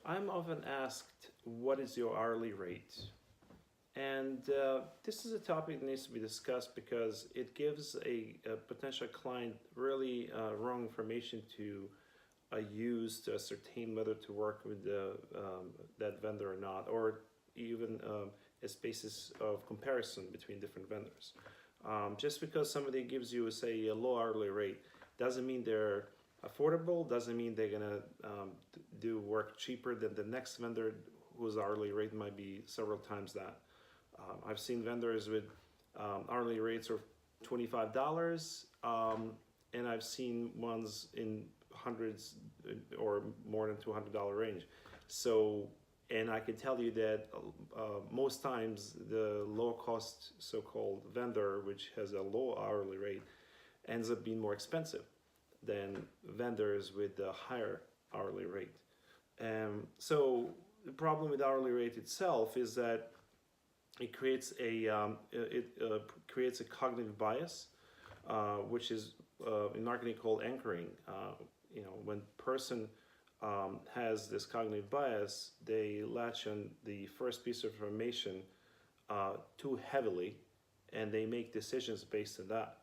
I'm often asked, what is your hourly rate? And this is a topic that needs to be discussed because it gives a potential client really wrong information to use to ascertain whether to work with that vendor or not, or even as basis of comparison between different vendors. Just because somebody gives you, say, a low hourly rate doesn't mean they're affordable, doesn't mean they're gonna do work cheaper than the next vendor whose hourly rate might be several times that. I've seen vendors with hourly rates of $25, and I've seen ones in hundreds or more than $200 range. So, and I can tell you that most times the low cost so-called vendor, which has a low hourly rate, ends up being more expensive than vendors with a higher hourly rate. So the problem with hourly rate itself is that it creates a cognitive bias, which is in marketing called anchoring. When person has this cognitive bias, they latch on the first piece of information too heavily, and they make decisions based on that.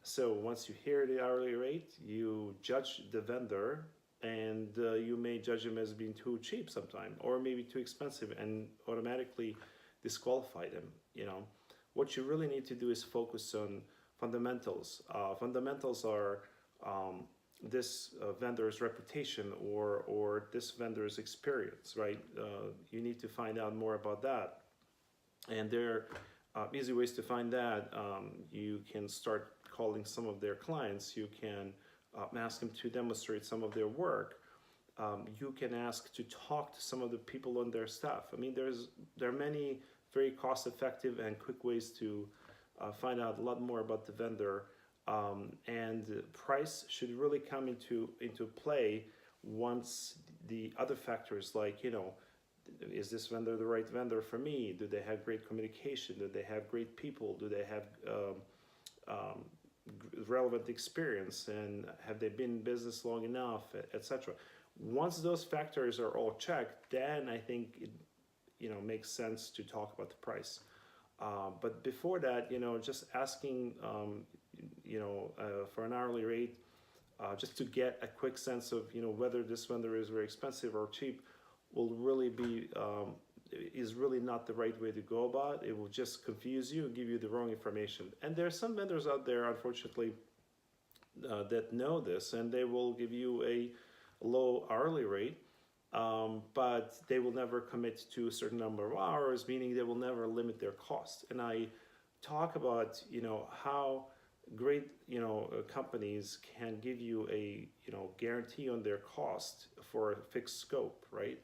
So once you hear the hourly rate, you judge the vendor, and you may judge them as being too cheap sometime, or maybe too expensive, and automatically disqualify them. What you really need to do is focus on fundamentals. Fundamentals are this vendor's reputation or this vendor's experience, right? You need to find out more about that, and there are easy ways to find that. You can start calling some of their clients. You can ask them to demonstrate some of their work. You can ask to talk to some of the people on their staff. I mean, there are many very cost-effective and quick ways to find out a lot more about the vendor, and price should really come into play once the other factors, like, is this vendor the right vendor for me? Do they have great communication? Do they have great people? Do they have relevant experience? And have they been in business long enough, etc.? Once those factors are all checked, then I think it makes sense to talk about the price. But before that, just asking for an hourly rate, just to get a quick sense of whether this vendor is very expensive or cheap, will really be is really not the right way to go about. It will just confuse you and give you the wrong information. And there are some vendors out there, unfortunately, that know this, and they will give you a low hourly rate, but they will never commit to a certain number of hours, meaning they will never limit their cost. And I talk about how great companies can give you a guarantee on their cost for a fixed scope, right?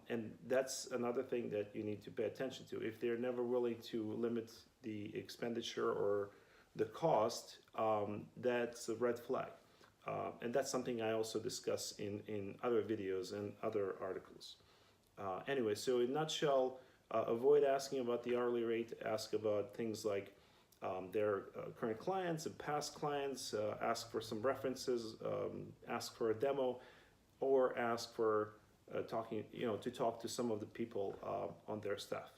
And that's another thing that you need to pay attention to. If they're never willing to limit the expenditure or the cost, that's a red flag. And that's something I also discuss in other videos and other articles. Anyway, so in a nutshell, avoid asking about the hourly rate. Ask about things like their current clients and past clients. Ask for some references. Ask for a demo, or ask for to talk to some of the people on their staff.